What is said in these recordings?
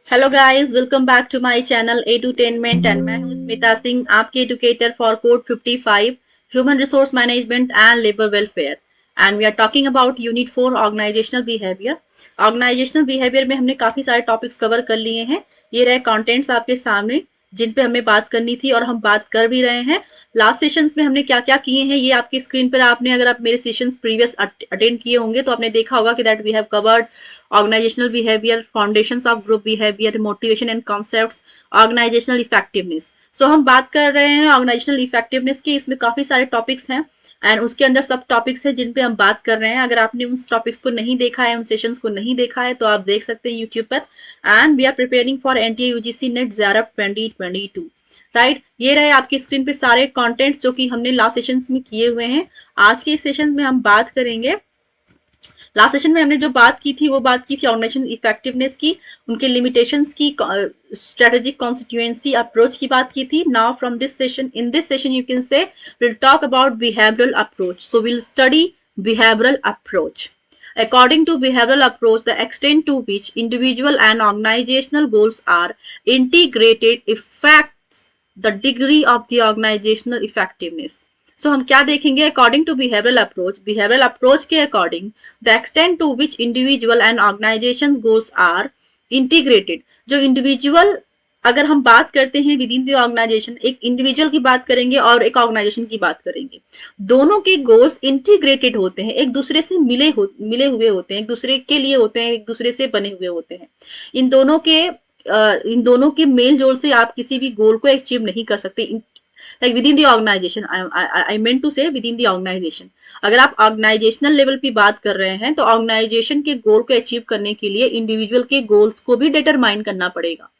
Hello guys, welcome back to my channel edutainment and मैं हूं स्मिता सिंह, आपकी educator for code 55 human resource management and labour welfare. And we are talking about unit 4 organisational behaviour. Organisational behaviour में हमने काफी सारे topics cover कर लिए हैं। ये रहे कंटेंट्स आपके सामने जिन पे हमें बात करनी थी और हम बात कर भी रहे हैं। लास्ट सेशंस में हमने क्या क्या किए हैं ये आपकी स्क्रीन पर आपने, अगर आप मेरे सेशंस प्रीवियस अटेंड किए होंगे तो आपने देखा होगा कि that we have covered organizational behavior, foundations of group behavior, motivation and concepts, organizational effectiveness. So हम बात कर रहे हैं organizational effectiveness की। इसमें काफी सारे टॉपिक्स हैं एंड उसके अंदर सब टॉपिक्स हैं जिन पे हम बात कर रहे हैं। अगर आपने उन टॉपिक्स को नहीं देखा है, उन सेशंस को नहीं देखा है तो आप देख सकते हैं यूट्यूब पर। And we are preparing for NTA UGC NET ज़ेरप 2022। राइट, ये रहे आपकी स्क्रीन पे सारे कंटेंट्स जो कि हमने लास्ट सेशंस में किए हुए हैं। आज के सेशन में हम बात करेंगे, लास्ट सेशन में हमने जो बात की थी वो बात की थी ऑर्गेनाइजेशन इफेक्टिवनेस की, उनके लिमिटेशंस की, स्ट्रेटेजिक कॉन्स्टिट्यूएंसी अप्रोच की बात की थी। Now from this session, in this session you can से will talk about behavioural approach. So will study behavioral approach. According to behavioral approach, the extent to which individual and organizational goals are integrated affects the degree of the organizational effectiveness. So हम क्या देखेंगे? According to behavioural approach के according the extent to which individual and organisation goals are integrated. जो individual, अगर हम बात करते हैं विद इन द ऑर्गेनाइजेशन, एक इंडिविजुअल की बात करेंगे और एक ऑर्गेनाइजेशन की बात करेंगे, दोनों के गोल्स इंटीग्रेटेड होते हैं, एक दूसरे से मिले हुए होते हैं, एक दूसरे के लिए होते हैं, एक दूसरे से बने हुए होते हैं। इन दोनों के मेल जोल से आप किसी भी गोल को अचीव नहीं कर सकते। Like within the organisation, I meant to say within the organisation. अगर आप ऑर्गेनाइजेशनल लेवल पे बात कर रहे हैं तो ऑर्गेनाइजेशन के गोल को अचीव करने के लिए इंडिविजुअल के गोल्स को भी डिटरमाइन करना पड़ेगा।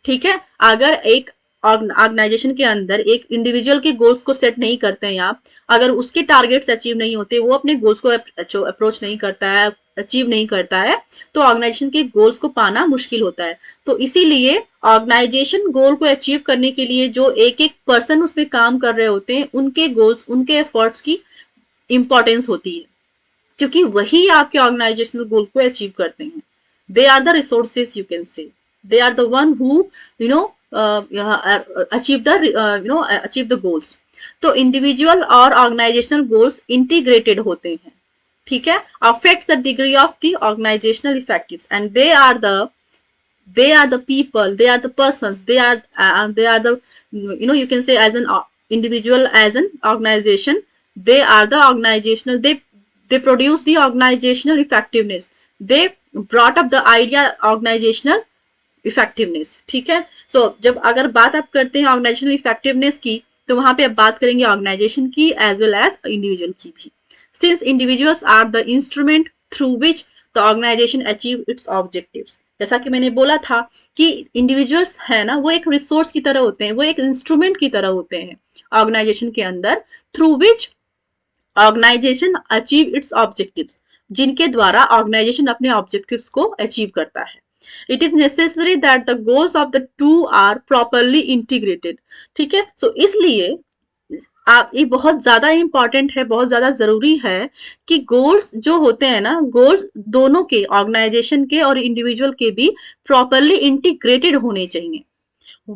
ठीक है, अगर एक ऑर्गेनाइजेशन के अंदर एक इंडिविजुअल के गोल्स को सेट नहीं करते हैं आप, अगर उसके टारगेट्स अचीव नहीं होते, वो अपने गोल्स को अप्रोच नहीं करता है, अचीव नहीं करता है, तो ऑर्गेनाइजेशन के गोल्स को पाना मुश्किल होता है। तो इसीलिए ऑर्गेनाइजेशन गोल को अचीव करने के लिए जो एक एक पर्सन उसमें काम कर रहे होते हैं, उनके गोल्स, उनके एफर्ट्स की इंपॉर्टेंस होती है, क्योंकि वही आपके ऑर्गेनाइजेशनल गोल को अचीव करते हैं। They are the resources, you can say they are the one who you know achieve the goals. तो इंडिविजुअल और ऑर्गेनाइजेशनल गोल्स इंटीग्रेटेड होते हैं। ठीक है, affect the degree of the organisational effectiveness and they are the people, they are the persons, they are the, you can say, as an individual, as an organization, they are the organizational, they produce the organizational effectiveness, they brought up the idea organizational effectiveness. ठीक है, सो जब अगर बात आप करते हैं organisational effectiveness की, तो वहां पे आप बात करेंगे ऑर्गेनाइजेशन की एज वेल एज इंडिविजुअल की भी। Since individuals are the instrument through which the organisation achieve its objectives. जैसा कि मैंने बोला था कि इंडिविजुअल्स है ना, वो एक रिसोर्स की तरह होते हैं, वो एक इंस्ट्रूमेंट की तरह होते हैं ऑर्गेनाइजेशन के अंदर, through which organisation achieve its objectives, जिनके द्वारा ऑर्गेनाइजेशन अपने ऑब्जेक्टिव्स को अचीव करता है। It is necessary that the goals of the two are properly integrated. ठीक है, सो इसलिए आप, ये बहुत ज्यादा इंपॉर्टेंट है, बहुत ज्यादा जरूरी है कि गोल्स जो होते हैं ना, गोल्स दोनों के, ऑर्गेनाइजेशन के और इंडिविजुअल के भी प्रॉपरली इंटीग्रेटेड होने चाहिए।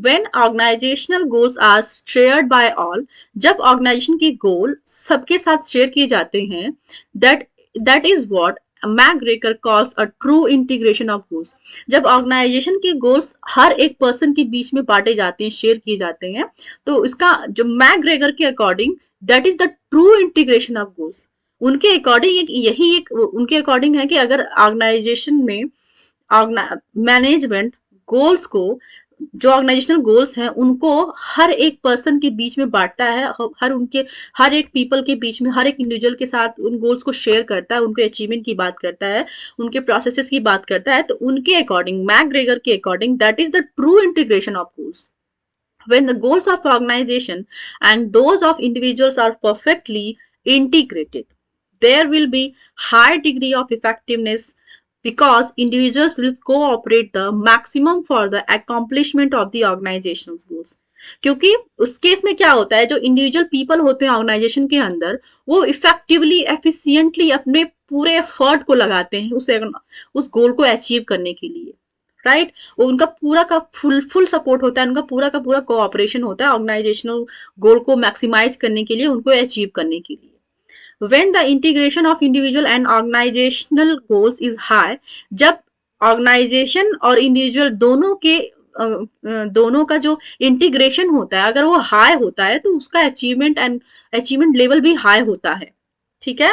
When organizational goals are shared by all, जब ऑर्गेनाइजेशन के गोल सबके साथ शेयर किए जाते हैं, that is what McGregor calls a true integration of goals. जब ऑर्गेनाइजेशन के गोल्स हर एक पर्सन के बीच में बांटे जाते हैं, शेयर किए जाते हैं, तो इसका जो मैकग्रेगर के according, that is the true integration of goals. उनके अकॉर्डिंग यही एक उनके अकॉर्डिंग है कि अगर ऑर्गेनाइजेशन में मैनेजमेंट गोल्स को, जो ऑर्गेनाइजेशनल गोल्स हैं, उनको हर एक पर्सन के बीच में बांटता है, हर एक पीपल के बीच में, हर एक इंडिविजुअल के साथ उन गोल्स को शेयर करता है, उनके अचीवमेंट की बात करता है, उनके प्रोसेसेस की बात करता है, तो उनके अकॉर्डिंग, मैकग्रेगर के according, that is the true integration of goals. When the goals of organization and those of individuals are perfectly integrated, there will be high degree of effectiveness because individuals will cooperate the maximum for the accomplishment of the organization's goals. क्योंकि उस case में क्या होता है, जो individual people होते हैं organisation के अंदर, वो इफेक्टिवली, एफिशिएंटली अपने पूरे एफर्ट को लगाते हैं उस गोल को अचीव करने के लिए। राइट। उनका पूरा का फुल सपोर्ट होता है, उनका पूरा का पूरा कोऑपरेशन होता है ऑर्गेनाइजेशनल गोल को मैक्सिमाइज करने के लिए, उनको अचीव करने के लिए। When the integration of individual and organisational goals is high, जब ऑर्गेनाइजेशन और इंडिविजुअल दोनों के दोनों का जो इंटीग्रेशन होता है अगर वो हाई होता है तो उसका अचीवमेंट लेवल भी हाई होता है। ठीक है,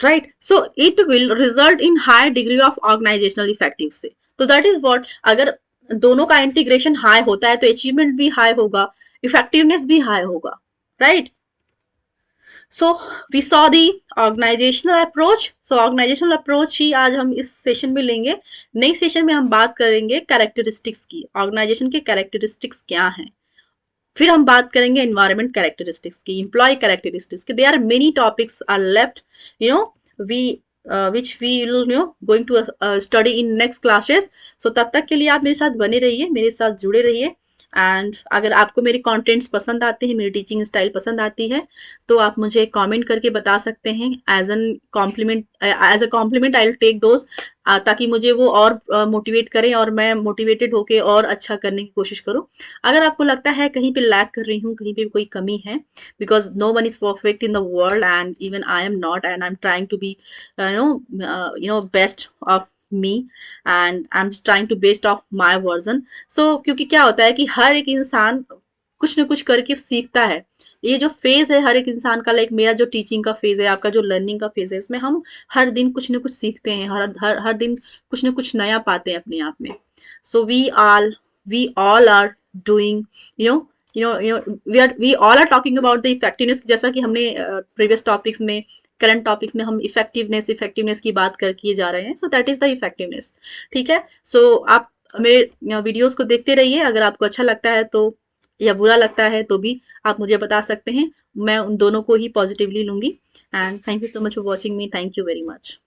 right. So it will result in high degree of organisational effectiveness. तो दैट इज व्हाट, अगर दोनों का इंटीग्रेशन हाई होता है तो अचीवमेंट भी हाई होगा, इफेक्टिवनेस भी हाई होगा, right. So we saw the organisational approach. So organisational approach ही आज हम इस सेशन में लेंगे। नेक्स्ट सेशन में हम बात करेंगे कैरेक्टरिस्टिक्स की, ऑर्गेनाइजेशन के कैरेक्टरिस्टिक्स क्या हैं। फिर हम बात करेंगे एनवायरमेंट कैरेक्टरिस्टिक्स की, एम्प्लॉय कैरेक्टरिस्टिक्स की। There are many topics are left, you know, we which we will going to study in next classes. So तब तक के लिए आप मेरे साथ बने रहिए, मेरे साथ जुड़े रहिए। एंड अगर आपको मेरे कंटेंट्स पसंद आते हैं, मेरी टीचिंग स्टाइल पसंद आती है, तो आप मुझे कमेंट करके बता सकते हैं। As a complement I will take those, ताकि मुझे वो और मोटिवेट करें और मैं मोटिवेटेड होके और अच्छा करने की कोशिश करूं। अगर आपको लगता है कहीं पे लैग कर रही हूँ, कहीं पे कोई कमी है, because no one is perfect in the world and even I am not, and I am trying to be best of me, and I am trying to best of my version. So क्योंकि क्या होता है कि हर एक इंसान कुछ न कुछ करके सीखता है। ये जो फेज है हर एक इंसान का, लाइक मेरा जो टीचिंग का फेज है, आपका जो लर्निंग का फेज है, इसमें हम हर दिन कुछ न कुछ सीखते हैं, हर दिन कुछ न कुछ नया पाते हैं अपने आप में। So we all are doing, we all are talking about the effectiveness, जैसा कि हमने प्रीवियस टॉपिक्स में, करंट टॉपिक्स में हम इफेक्टिवनेस की बात कर किए जा रहे हैं। So that is the effectiveness. ठीक है, सो आप मेरे वीडियोस को देखते रहिए। अगर आपको अच्छा लगता है तो, या बुरा लगता है तो भी आप मुझे बता सकते हैं, मैं उन दोनों को ही पॉजिटिवली लूंगी। And thank you so much for watching me, thank you very much.